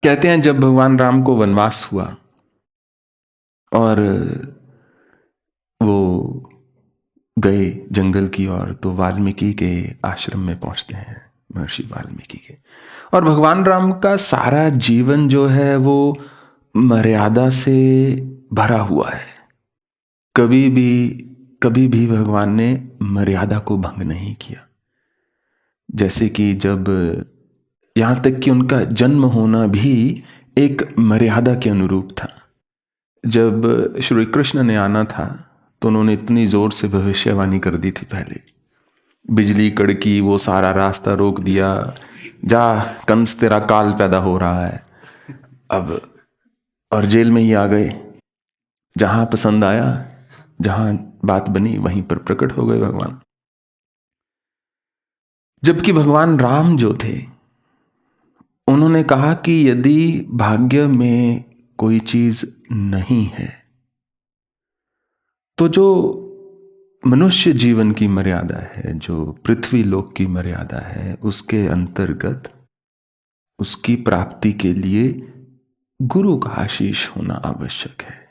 कहते हैं जब भगवान राम को वनवास हुआ और वो गए जंगल की ओर, तो वाल्मीकि के आश्रम में पहुंचते हैं, महर्षि वाल्मीकि के। और भगवान राम का सारा जीवन जो है वो मर्यादा से भरा हुआ है। कभी भी भगवान ने मर्यादा को भंग नहीं किया। जैसे कि जब यहाँ तक कि उनका जन्म होना भी एक मर्यादा के अनुरूप था। जब श्री कृष्ण ने आना था तो उन्होंने इतनी जोर से भविष्यवाणी कर दी थी, पहले बिजली कड़की, वो सारा रास्ता रोक दिया, जा कंस तेरा काल पैदा हो रहा है अब। और जेल में ही आ गए। जहां पसंद आया, जहां बात बनी, वहीं पर प्रकट हो गए भगवान। जबकि भगवान राम जो थे, उन्होंने कहा कि यदि भाग्य में कोई चीज नहीं है तो जो मनुष्य जीवन की मर्यादा है, जो पृथ्वी लोक की मर्यादा है, उसके अंतर्गत उसकी प्राप्ति के लिए गुरु का आशीष होना आवश्यक है।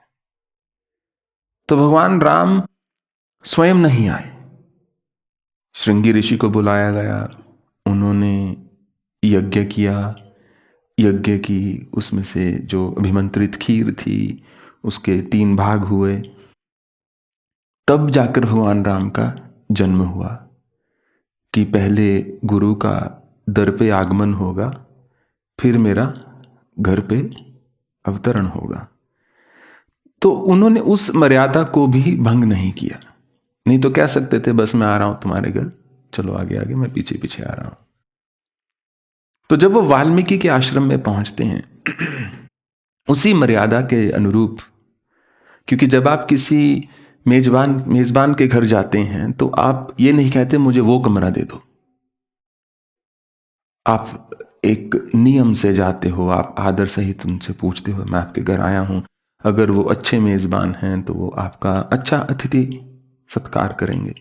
तो भगवान राम स्वयं नहीं आए, श्रृंगी ऋषि को बुलाया गया, उन्होंने यज्ञ किया, यज्ञ की उसमें से जो अभिमंत्रित खीर थी उसके 3 भाग हुए, तब जाकर भगवान राम का जन्म हुआ। कि पहले गुरु का दर पे आगमन होगा, फिर मेरा घर पे अवतरण होगा। तो उन्होंने उस मर्यादा को भी भंग नहीं किया। नहीं तो कह सकते थे बस मैं आ रहा हूं तुम्हारे घर, चलो आगे आगे, मैं पीछे पीछे आ रहा हूं। तो जब वो वाल्मीकि के आश्रम में पहुंचते हैं उसी मर्यादा के अनुरूप, क्योंकि जब आप किसी मेजबान के घर जाते हैं तो आप ये नहीं कहते मुझे वो कमरा दे दो। आप एक नियम से जाते हो, आप आदर सहित उनसे पूछते हो मैं आपके घर आया हूं। अगर वो अच्छे मेजबान हैं तो वो आपका अच्छा अतिथि सत्कार करेंगे।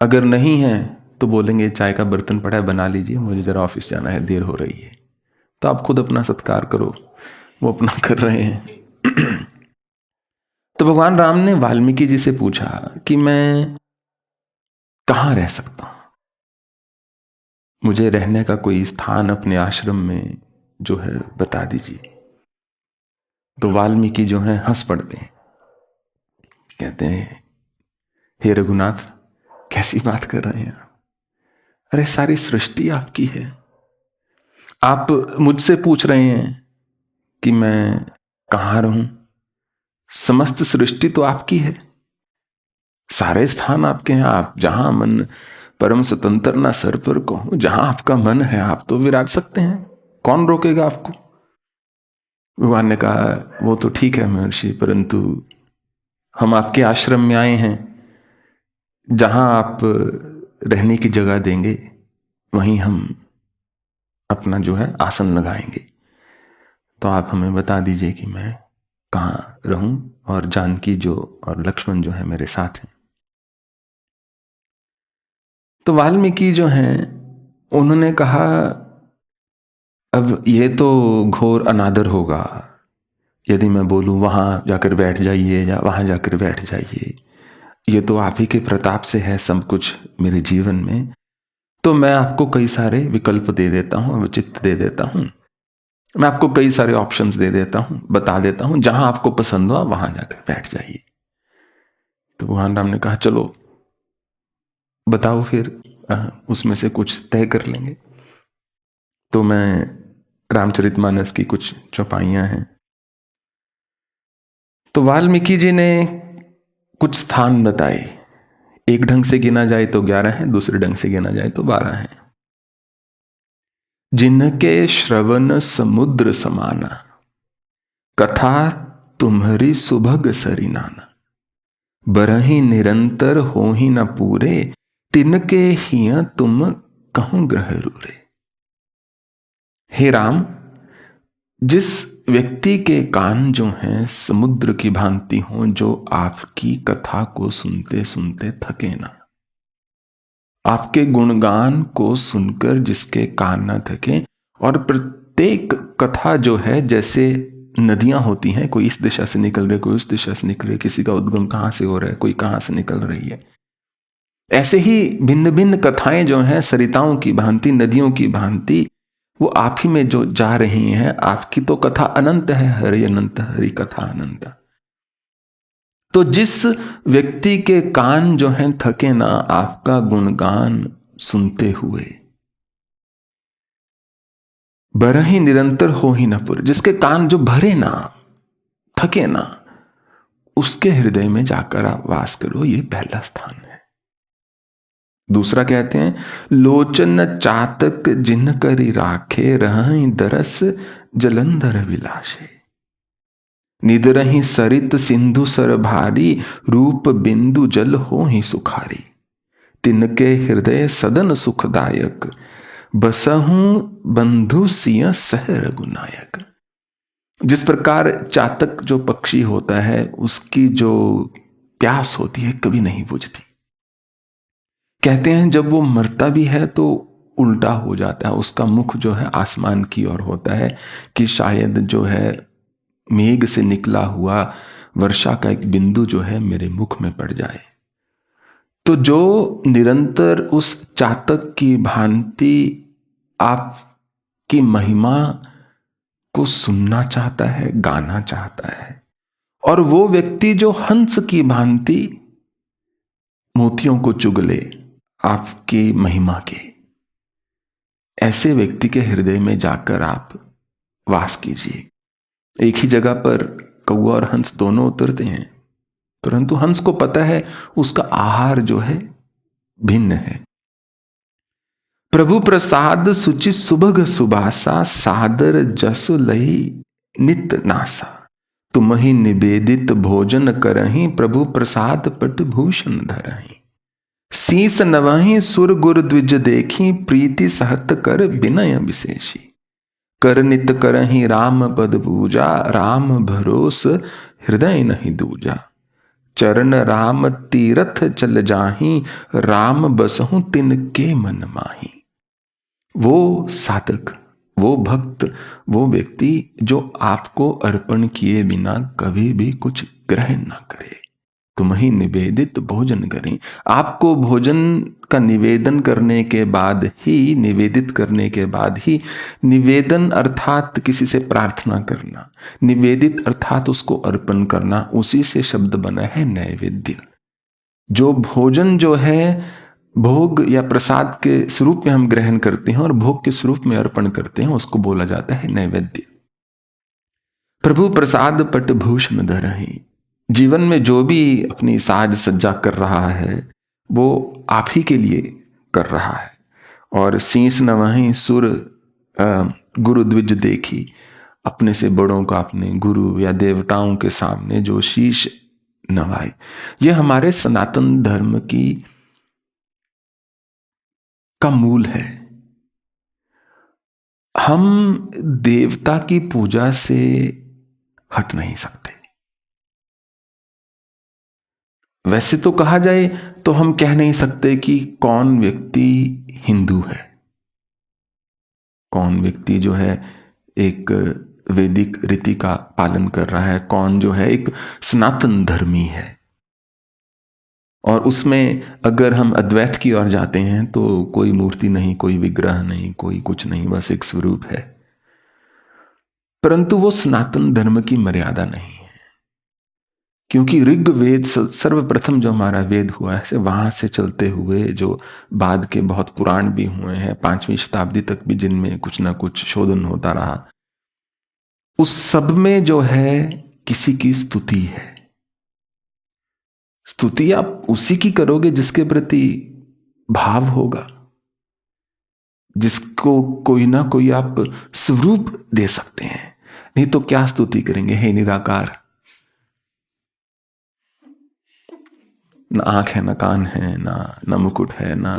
अगर नहीं है तो बोलेंगे चाय का बर्तन पड़ा है बना लीजिए, मुझे जरा ऑफिस जाना है, देर हो रही है। तो आप खुद अपना सत्कार करो, वो अपना कर रहे हैं। तो भगवान राम ने वाल्मीकि जी से पूछा कि मैं कहां रह सकता हूं, मुझे रहने का कोई स्थान अपने आश्रम में जो है बता दीजिए। तो वाल्मीकि जो है हंस पड़ते हैं, कहते हैं हे रघुनाथ, कैसी बात कर रहे हैं आप? अरे सारी सृष्टि आपकी है, आप मुझसे पूछ रहे हैं कि मैं कहां रहूं? समस्त सृष्टि तो आपकी है, सारे स्थान आपके हैं, आप जहां मन परम स्वतंत्र ना सर पर कहूं, जहां आपका मन है आप तो विराज सकते हैं, कौन रोकेगा आपको? भगवान ने कहा वो तो ठीक है महर्षि, परंतु हम आपके आश्रम में आए हैं, जहां आप रहने की जगह देंगे वहीं हम अपना जो है आसन लगाएंगे। तो आप हमें बता दीजिए कि मैं कहाँ रहूं, और जानकी जो और लक्ष्मण जो है मेरे साथ हैं। तो वाल्मीकि जो हैं उन्होंने कहा अब ये तो घोर अनादर होगा यदि मैं बोलूं वहां जाकर बैठ जाइए या वहां जाकर बैठ जाइए। ये तो आप ही के प्रताप से है सब कुछ मेरे जीवन में। तो मैं आपको कई सारे विकल्प दे देता हूं, अवचित्त दे देता हूं, मैं आपको कई सारे ऑप्शंस दे देता हूं, बता देता हूं, जहां आपको पसंद हो वहां जाकर बैठ जाइए। तो भगवान राम ने कहा चलो बताओ फिर, उसमें से कुछ तय कर लेंगे। तो मैं रामचरितमानस की कुछ चौपाइयां हैं। तो वाल्मीकि जी ने कुछ स्थान बताए, एक ढंग से गिना जाए तो 11 है, दूसरे ढंग से गिना जाए तो 12 है। जिनके श्रवण समुद्र समाना, कथा तुम्हारी सुभग सरिनाना, बरही निरंतर हो ही न पूरे, तिनके हिया तुम कहूं ग्रह रूरे। हे राम, जिस व्यक्ति के कान जो हैं समुद्र की भांति हों, जो आपकी कथा को सुनते सुनते थके ना, आपके गुणगान को सुनकर जिसके कान न थके, और प्रत्येक कथा जो है जैसे नदियां होती हैं, कोई इस दिशा से निकल रही, कोई उस दिशा से निकल रही, किसी का उद्गम कहाँ से हो रहा है, कोई कहाँ से निकल रही है, ऐसे ही भिन्न भिन्न कथाएं जो हैं सरिताओं की भांति, नदियों की भांति, वो आप ही में जो जा रही हैं। आपकी तो कथा अनंत है, हरि अनंत, हरि कथा अनंत। तो जिस व्यक्ति के कान जो हैं थके ना आपका गुणगान सुनते हुए, बरहि निरंतर हो ही न पुर, जिसके कान जो भरे ना, थके ना, उसके हृदय में जाकर आप वास करो, ये पहला स्थान है। दूसरा कहते हैं, लोचन चातक जिन करी राखे, रहहि दरस जलंधर विलासे, निदरहि सरित सिंधु सर भारी, रूप बिंदु जल हो ही सुखारी, तिनके हृदय सदन सुखदायक, बसहूं बंधु सिय सह रघुनायक। जिस प्रकार चातक जो पक्षी होता है, उसकी जो प्यास होती है कभी नहीं बुझती। कहते हैं जब वो मरता भी है तो उल्टा हो जाता है, उसका मुख जो है आसमान की ओर होता है कि शायद जो है मेघ से निकला हुआ वर्षा का एक बिंदु जो है मेरे मुख में पड़ जाए। तो जो निरंतर उस चातक की भांति आपकी महिमा को सुनना चाहता है, गाना चाहता है, और वो व्यक्ति जो हंस की भांति मोतियों को चुगले आपकी महिमा के, ऐसे व्यक्ति के हृदय में जाकर आप वास कीजिए। एक ही जगह पर कौवा और हंस दोनों उतरते हैं, परंतु हंस को पता है उसका आहार जो है भिन्न है। प्रभु प्रसाद सुचि सुभग सुबासा, सादर जसु लही नित नासा, तुम ही निवेदित भोजन करहि, प्रभु प्रसाद पट भूषण धरहि, शीस नवहि सुर गुर द्विज देखी, प्रीति सहत कर विनय विशेषी, कर नित करहि राम पद पूजा, राम भरोस हृदय नहीं दूजा, चरण राम तीरथ चल जाहि, राम बसहु तिनके मन माही। वो साधक, वो भक्त, वो व्यक्ति जो आपको अर्पण किए बिना कभी भी कुछ ग्रहण ना करे, तुम ही निवेदित भोजन करें। आपको भोजन का निवेदन करने के बाद ही, निवेदित करने के बाद ही, निवेदन अर्थात किसी से प्रार्थना करना, निवेदित अर्थात उसको अर्पण करना, उसी से शब्द बना है नैवेद्य। जो भोजन जो है भोग या प्रसाद के स्वरूप में हम ग्रहण करते हैं और भोग के स्वरूप में अर्पण करते हैं, उसको बोला जाता है नैवेद्य। प्रभु प्रसाद पट भूषण धरहि, जीवन में जो भी अपनी साज सज्जा कर रहा है वो आप ही के लिए कर रहा है। और शीस नवहि सुर गुरु द्विज देखी, अपने से बड़ों का अपने गुरु या देवताओं के सामने जो शीश नवाए, यह हमारे सनातन धर्म का मूल है। हम देवता की पूजा से हट नहीं सकते। वैसे तो कहा जाए तो हम कह नहीं सकते कि कौन व्यक्ति हिंदू है, कौन व्यक्ति जो है एक वैदिक रीति का पालन कर रहा है, कौन जो है एक सनातन धर्मी है। और उसमें अगर हम अद्वैत की ओर जाते हैं तो कोई मूर्ति नहीं, कोई विग्रह नहीं, कोई कुछ नहीं, बस एक स्वरूप है। परंतु वो सनातन धर्म की मर्यादा नहीं है, क्योंकि ऋग्वेद सर्वप्रथम जो हमारा वेद हुआ है, वहां से चलते हुए जो बाद के बहुत पुराण भी हुए हैं, 5वीं शताब्दी तक भी, जिनमें कुछ ना कुछ शोधन होता रहा, उस सब में जो है किसी की स्तुति है। स्तुति आप उसी की करोगे जिसके प्रति भाव होगा, जिसको कोई ना कोई आप स्वरूप दे सकते हैं। नहीं तो क्या स्तुति करेंगे, हे निराकार, ना आंख है, ना कान है, ना मुकुट है, ना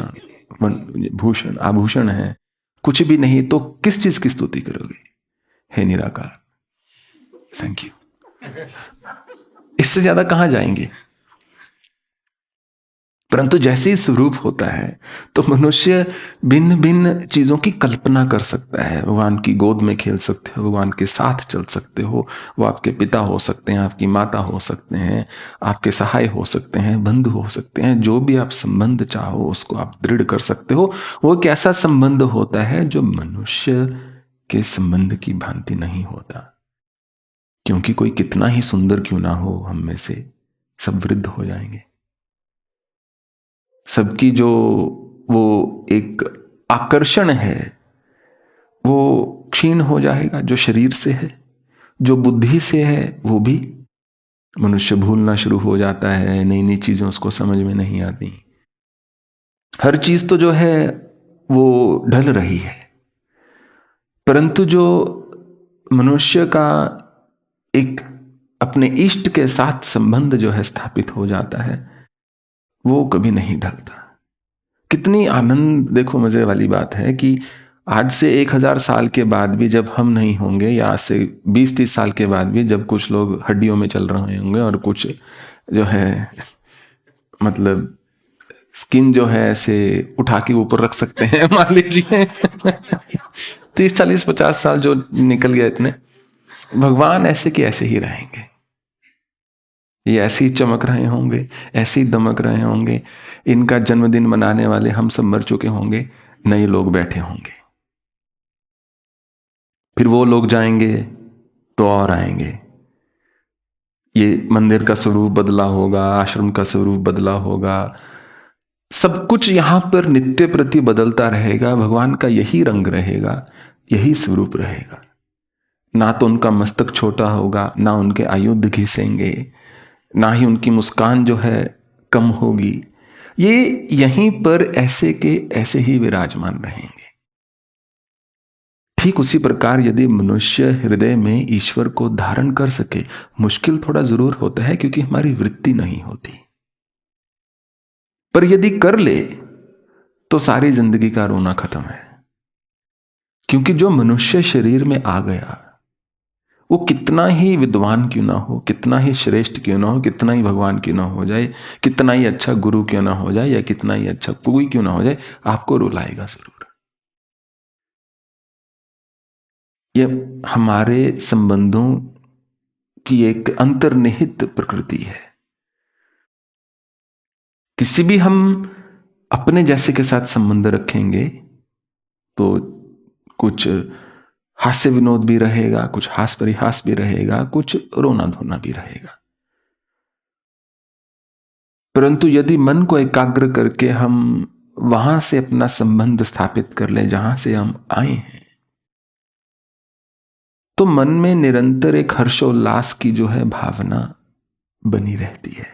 भूषण आभूषण है, कुछ भी नहीं, तो किस चीज की स्तुति करोगे? हे निराकार, थैंक यू। इससे ज्यादा कहां जाएंगे? परंतु जैसे ही स्वरूप होता है तो मनुष्य भिन्न भिन्न चीजों की कल्पना कर सकता है। भगवान की गोद में खेल सकते हो, भगवान के साथ चल सकते हो। वो आपके पिता हो सकते हैं, आपकी माता हो सकते हैं, आपके सहाय हो सकते हैं, बंधु हो सकते हैं। जो भी आप संबंध चाहो उसको आप दृढ़ कर सकते हो। वो एक ऐसा संबंध होता है जो मनुष्य के संबंध की भांति नहीं होता, क्योंकि कोई कितना ही सुंदर क्यों ना हो, हम में से सब वृद्ध हो जाएंगे। सबकी जो वो एक आकर्षण है वो क्षीण हो जाएगा, जो शरीर से है, जो बुद्धि से है वो भी। मनुष्य भूलना शुरू हो जाता है, नई नई चीजें उसको समझ में नहीं आती। हर चीज तो जो है वो ढल रही है, परंतु जो मनुष्य का एक अपने इष्ट के साथ संबंध जो है स्थापित हो जाता है वो कभी नहीं ढलता। कितनी आनंद, देखो मजे वाली बात है कि आज से 1000 साल के बाद भी जब हम नहीं होंगे, या आज से 20-30 साल के बाद भी जब कुछ लोग हड्डियों में चल रहे होंगे और कुछ जो है मतलब स्किन जो है ऐसे उठा के ऊपर रख सकते हैं मान लीजिए 30-40-50 साल जो निकल गए इतने, भगवान ऐसे के ऐसे ही रहेंगे। ये ऐसे ही चमक रहे होंगे, ऐसे ही दमक रहे होंगे। इनका जन्मदिन मनाने वाले हम सब मर चुके होंगे, नए लोग बैठे होंगे। फिर वो लोग जाएंगे तो और आएंगे। ये मंदिर का स्वरूप बदला होगा, आश्रम का स्वरूप बदला होगा, सब कुछ यहां पर नित्य प्रति बदलता रहेगा। भगवान का यही रंग रहेगा, यही स्वरूप रहेगा। ना तो उनका मस्तक छोटा होगा, ना उनके आयुध घिसेंगे, ना ही उनकी मुस्कान जो है कम होगी। ये यहीं पर ऐसे के ऐसे ही विराजमान रहेंगे। ठीक उसी प्रकार यदि मनुष्य हृदय में ईश्वर को धारण कर सके, मुश्किल थोड़ा जरूर होता है क्योंकि हमारी वृत्ति नहीं होती, पर यदि कर ले तो सारी जिंदगी का रोना खत्म है। क्योंकि जो मनुष्य शरीर में आ गया वो कितना ही विद्वान क्यों ना हो, कितना ही श्रेष्ठ क्यों ना हो, कितना ही भगवान क्यों ना हो जाए, कितना ही अच्छा गुरु क्यों ना हो जाए, या कितना ही अच्छा कोई क्यों ना हो जाए, आपको रुलाएगा जरूर। ये हमारे संबंधों की एक अंतर्निहित प्रकृति है। किसी भी हम अपने जैसे के साथ संबंध रखेंगे तो कुछ हास्य विनोद भी रहेगा, कुछ हास परिहास भी रहेगा, कुछ रोना धोना भी रहेगा। परंतु यदि मन को एकाग्र करके हम वहां से अपना संबंध स्थापित कर ले जहां से हम आए हैं, तो मन में निरंतर एक हर्षोल्लास की जो है भावना बनी रहती है।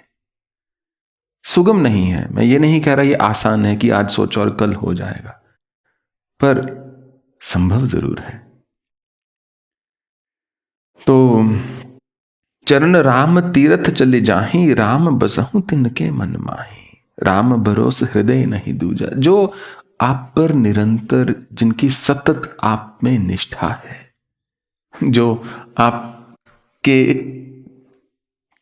सुगम नहीं है, मैं ये नहीं कह रहा ये आसान है कि आज सोचो और कल हो जाएगा, पर संभव जरूर है। तो चरण राम तीरथ चले जाहि, राम बसहु तिनके मन माहि। राम भरोस हृदय नहीं दूजा। जो आप पर निरंतर, जिनकी सतत आप में निष्ठा है, जो आपके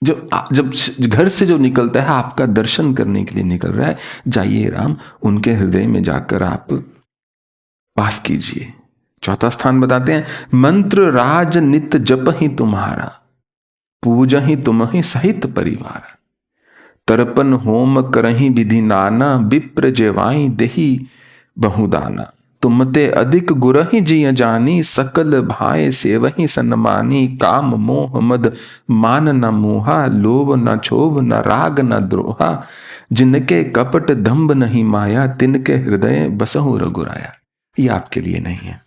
जब घर से जो निकलता है आपका दर्शन करने के लिए निकल रहा है, जाइए राम उनके हृदय में जाकर आप वास कीजिए। चौथा स्थान बताते हैं, मंत्र राज नित जप ही तुम्हारा, पूजा ही तुम ही सहित परिवार। तरपन होम करही विधि नाना, विप्र जेवाई देही बहुदाना। तुमते अधिक गुरहि जिय जानी, सकल भाई सेवहि सन्मानी। काम मोह मद मान न मोहा, लोभ न क्षोभ न राग न द्रोहा। जिनके कपट दंभ नहीं माया, तिनके हृदय बसहु रघुराया। ये आपके लिए नहीं है,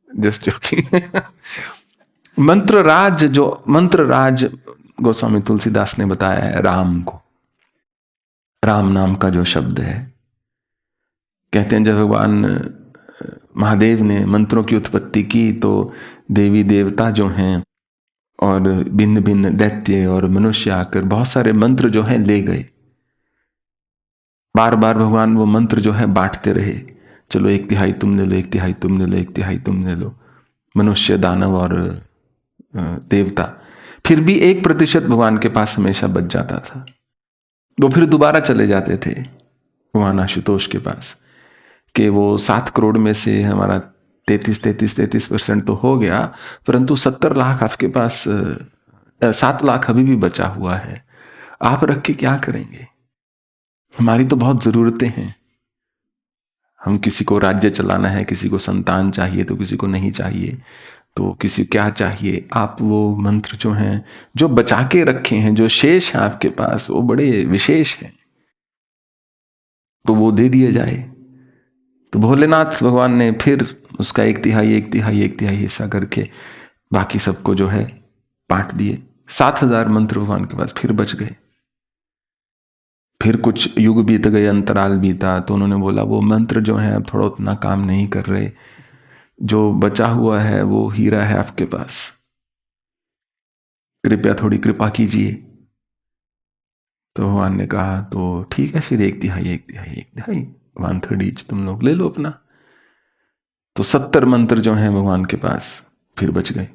जस्ट जोकिंग। मंत्र राज गोस्वामी तुलसीदास ने बताया है राम को। राम नाम का जो शब्द है, कहते हैं जब भगवान महादेव ने मंत्रों की उत्पत्ति की तो देवी देवता जो हैं और भिन्न भिन्न दैत्य और मनुष्य आकर बहुत सारे मंत्र जो हैं ले गए। बार बार भगवान वो मंत्र जो है बांटते रहे, चलो 1/3 तुम ले लो, 1/3 तुम ले लो, 1/3 तुम ले लो, मनुष्य दानव और देवता। फिर भी 1% भगवान के पास हमेशा बच जाता था। वो फिर दोबारा चले जाते थे भगवान आशुतोष के पास कि वो 7 करोड़ में से हमारा 33% तो हो गया, परंतु 70 लाख आपके पास 7 लाख अभी भी बचा हुआ है, आप रख के क्या करेंगे? हमारी तो बहुत जरूरतें हैं। हम किसी को राज्य चलाना है, किसी को संतान चाहिए तो किसी को नहीं चाहिए, तो किसी क्या चाहिए, आप वो मंत्र जो हैं जो बचा के रखे हैं, जो शेष हैं आपके पास, वो बड़े विशेष हैं, तो वो दे दिए जाए। तो भोलेनाथ भगवान ने फिर उसका 1/3 हिस्सा करके बाकी सबको जो है बांट दिए। 7,000 मंत्र भगवान के पास फिर बच गए। फिर कुछ युग बीत गए, अंतराल बीता, तो उन्होंने बोला वो मंत्र जो है अब थोड़ा उतना काम नहीं कर रहे, जो बचा हुआ है वो हीरा है आपके पास, कृपया थोड़ी कृपा कीजिए। तो भगवान ने कहा तो ठीक है, फिर 1/3 1/3 ईच तुम लोग ले लो अपना। तो 70 मंत्र जो हैं भगवान के पास फिर बच गए,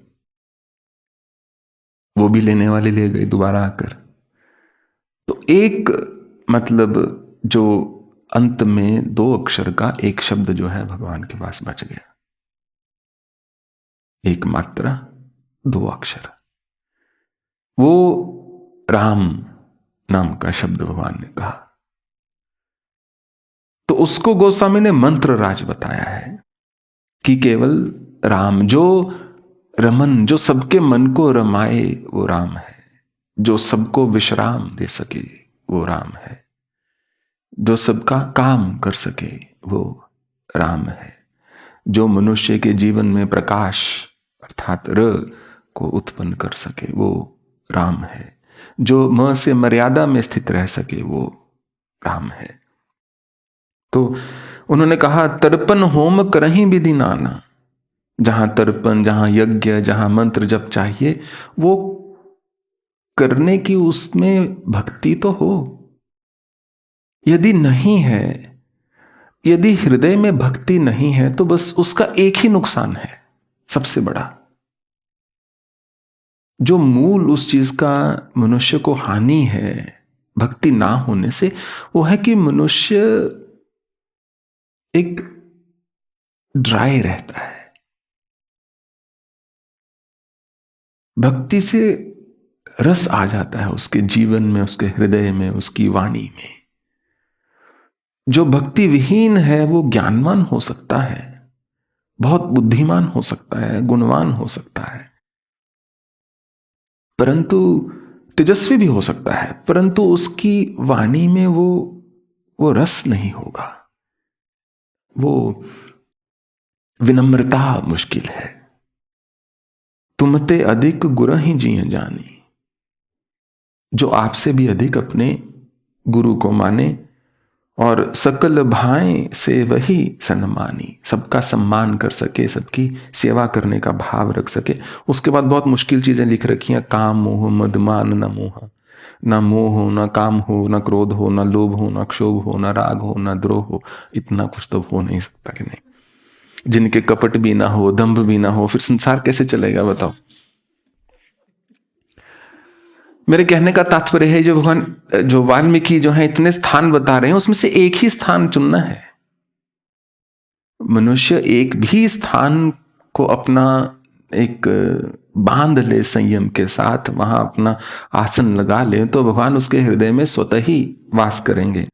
वो भी लेने वाले ले गए दोबारा आकर। तो एक मतलब जो अंत में 2 अक्षर का एक शब्द जो है भगवान के पास बच गया, एक मात्रा 2 अक्षर, वो राम नाम का शब्द भगवान ने कहा। तो उसको गोस्वामी ने मंत्र राज बताया है कि केवल राम, जो रमन, जो सबके मन को रमाए वो राम है, जो सबको विश्राम दे सके वो राम है, जो सबका काम कर सके वो राम है, जो मनुष्य के जीवन में प्रकाश अर्थात र को उत्पन्न कर सके वो राम है, जो म से मर्यादा में स्थित रह सके वो राम है। तो उन्होंने कहा तर्पण होम करहीं विधि नाना, जहां तर्पण, जहां यज्ञ, जहां मंत्र जप चाहिए वो करने की उसमें भक्ति तो हो। यदि नहीं है, यदि हृदय में भक्ति नहीं है तो बस उसका एक ही नुकसान है सबसे बड़ा, जो मूल उस चीज का मनुष्य को हानि है भक्ति ना होने से, वो है कि मनुष्य एक ड्राई रहता है। भक्ति से रस आ जाता है उसके जीवन में, उसके हृदय में, उसकी वाणी में। जो भक्ति विहीन है वो ज्ञानवान हो सकता है, बहुत बुद्धिमान हो सकता है, गुणवान हो सकता है, परंतु तेजस्वी भी हो सकता है, परंतु उसकी वाणी में वो रस नहीं होगा, वो विनम्रता मुश्किल है। तुमते अधिक गुरु ही जिय जानी, जो आपसे भी अधिक अपने गुरु को माने और सकल भाएं से वही सन्मानी, सबका सम्मान कर सके, सबकी सेवा करने का भाव रख सके। उसके बाद बहुत मुश्किल चीजें लिख रखी हैं, काम मोह मद मान न मोह, ना मोह हो, ना काम हो, ना क्रोध हो, ना लोभ हो, ना क्षोभ हो, ना राग हो, ना द्रोह हो। इतना कुछ तो हो नहीं सकता कि नहीं, जिनके कपट भी ना हो, दंभ भी ना हो, फिर संसार कैसे चलेगा बताओ। मेरे कहने का तात्पर्य है जो भगवान, जो वाल्मीकि जो है इतने स्थान बता रहे हैं उसमें से एक ही स्थान चुनना है। मनुष्य एक भी स्थान को अपना एक बांध ले संयम के साथ, वहां अपना आसन लगा ले, तो भगवान उसके हृदय में स्वतः ही वास करेंगे।